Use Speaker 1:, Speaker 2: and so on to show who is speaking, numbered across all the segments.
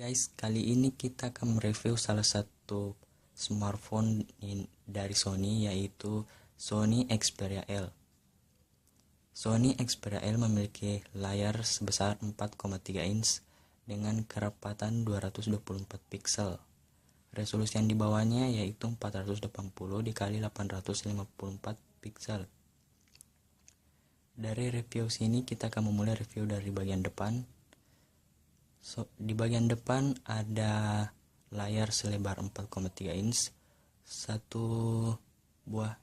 Speaker 1: Guys, kali ini kita akan mereview salah satu smartphone dari Sony, yaitu Sony Xperia L. Sony Xperia L memiliki layar sebesar 4,3 inch dengan kerapatan 224 pixel. Resolusi yang dibawanya yaitu 480 dikali 854 pixel. Dari review sini kita akan memulai review dari bagian depan. Di bagian depan ada layar selebar 4,3 inch, satu buah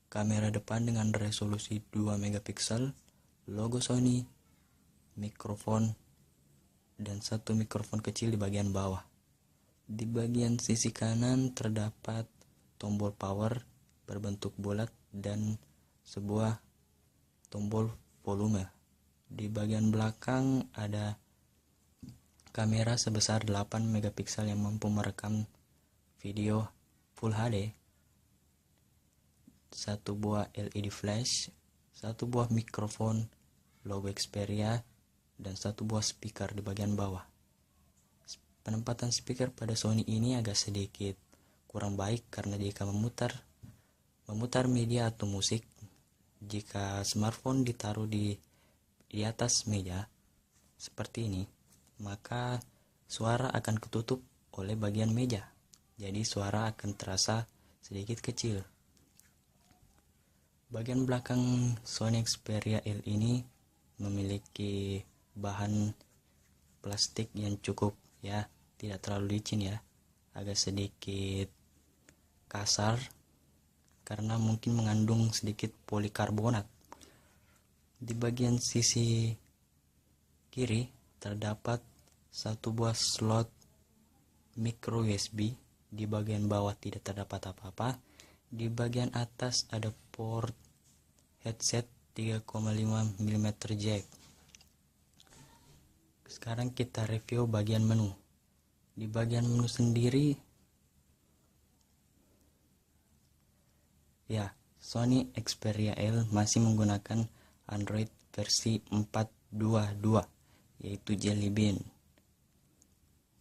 Speaker 1: kamera depan dengan resolusi 2 megapiksel, logo Sony, mikrofon, dan satu mikrofon kecil di bagian bawah. Di bagian sisi kanan terdapat tombol power berbentuk bulat dan sebuah tombol volume. Di bagian belakang ada kamera sebesar 8 megapiksel yang mampu merekam video Full HD, satu buah LED flash, satu buah mikrofon, logo Xperia, dan satu buah speaker di bagian bawah. Penempatan speaker pada Sony ini agak sedikit kurang baik karena jika memutar media atau musik, jika smartphone ditaruh di atas meja seperti ini, maka suara akan ketutup oleh bagian meja, jadi suara akan terasa sedikit kecil. Bagian belakang Sony Xperia L ini memiliki bahan plastik yang cukup tidak terlalu licin agak sedikit kasar karena mungkin mengandung sedikit polikarbonat. Di bagian sisi kiri terdapat satu buah slot micro USB, di bagian bawah tidak terdapat apa-apa. Di bagian atas ada port headset 3,5 mm jack. Sekarang kita review bagian menu. Di bagian menu sendiri Sony Xperia L masih menggunakan Android versi 4.2.2 yaitu Jelly Bean.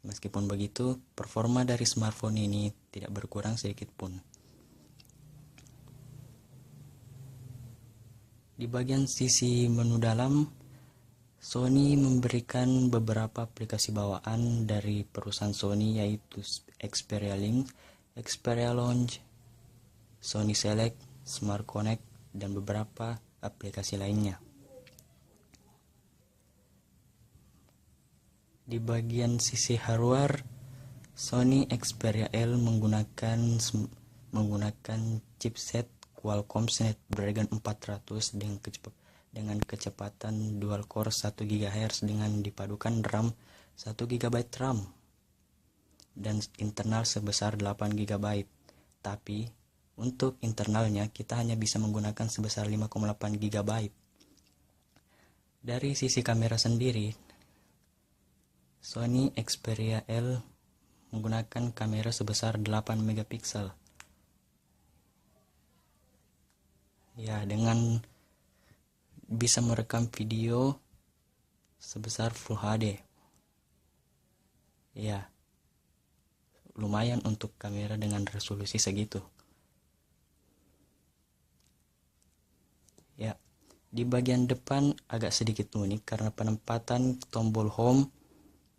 Speaker 1: Meskipun begitu, performa dari smartphone ini tidak berkurang sedikit pun. Di bagian sisi menu dalam, Sony memberikan beberapa aplikasi bawaan dari perusahaan Sony, yaitu Xperia Link, Xperia Lounge, Sony Select, Smart Connect, dan beberapa aplikasi lainnya. Di bagian sisi hardware, Sony Xperia L menggunakan chipset Qualcomm Snapdragon 400 dengan kecepatan dual core 1 GHz dengan dipadukan RAM 1 GB RAM dan internal sebesar 8 GB. Tapi untuk internalnya kita hanya bisa menggunakan sebesar 5,8 GB. Dari sisi kamera sendiri, Sony Xperia L menggunakan kamera sebesar 8 megapiksel. Dengan bisa merekam video sebesar Full HD. Lumayan untuk kamera dengan resolusi segitu. Di bagian depan agak sedikit unik karena penempatan tombol home,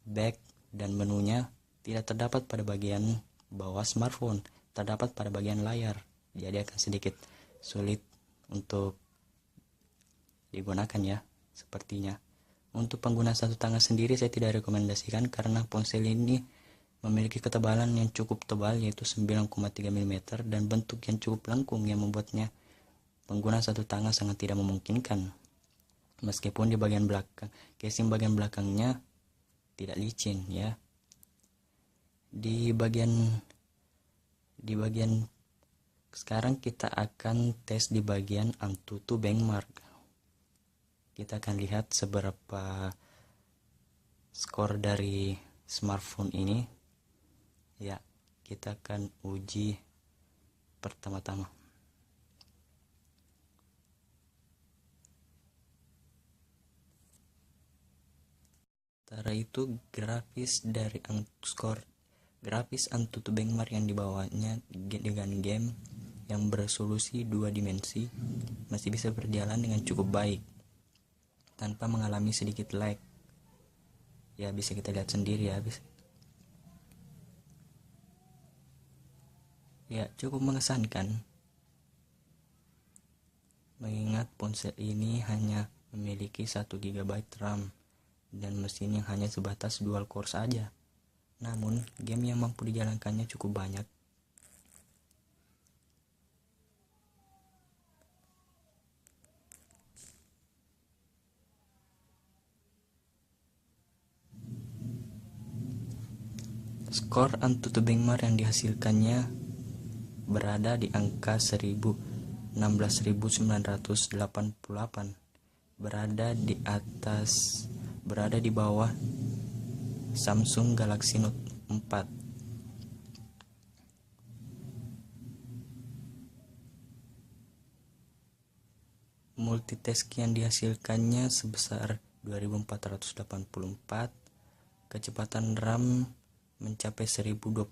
Speaker 1: back, dan menunya tidak terdapat pada bagian bawah smartphone, terdapat pada bagian layar. Jadi akan sedikit sulit untuk digunakan sepertinya. Untuk pengguna satu tangan sendiri saya tidak rekomendasikan karena ponsel ini memiliki ketebalan yang cukup tebal yaitu 9,3 mm dan bentuk yang cukup lengkung yang membuatnya pengguna satu tangan sangat tidak memungkinkan. Meskipun di bagian belakang, casing bagian belakangnya tidak licin Di bagian sekarang kita akan tes di bagian AnTuTu benchmark. Kita akan lihat seberapa skor dari smartphone ini. Kita akan uji pertama-tama. Sementara itu grafis Antutu Bengmar yang dibawanya dengan game yang beresolusi 2 dimensi masih bisa berjalan dengan cukup baik tanpa mengalami sedikit lag. Ya, bisa kita lihat sendiri ya. Ya, cukup mengesankan. Mengingat ponsel ini hanya memiliki 1 GB RAM dan mesin yang hanya sebatas dual core saja. Namun, game yang mampu dijalankannya cukup banyak. Skor Antutu Bengmar yang dihasilkannya berada di angka 16.988, berada di bawah Samsung Galaxy Note 4. Multitask yang dihasilkannya sebesar 2484, kecepatan RAM mencapai 1027,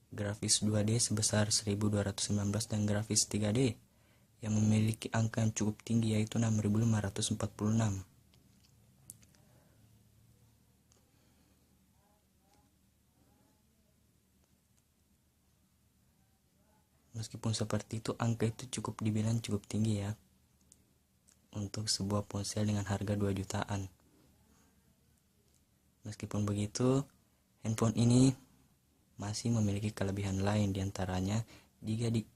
Speaker 1: grafis 2D sebesar 1219 dan grafis 3D yang memiliki angka yang cukup tinggi yaitu 6546. Meskipun seperti itu, angka itu dibilang cukup tinggi ya untuk sebuah ponsel dengan harga 2 jutaan. Meskipun begitu, handphone ini masih memiliki kelebihan lain, diantaranya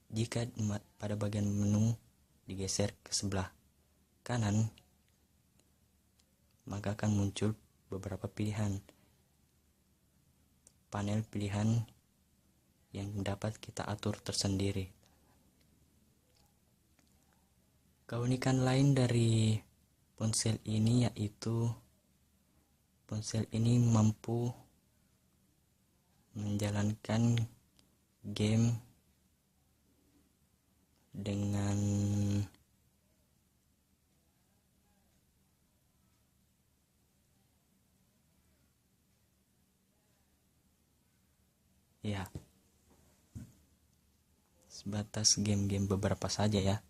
Speaker 1: jika pada bagian menu digeser ke sebelah kanan, maka akan muncul beberapa panel pilihan yang dapat kita atur tersendiri. Keunikan lain dari ponsel ini yaitu ponsel ini mampu menjalankan game dengan sebatas game-game beberapa saja ya.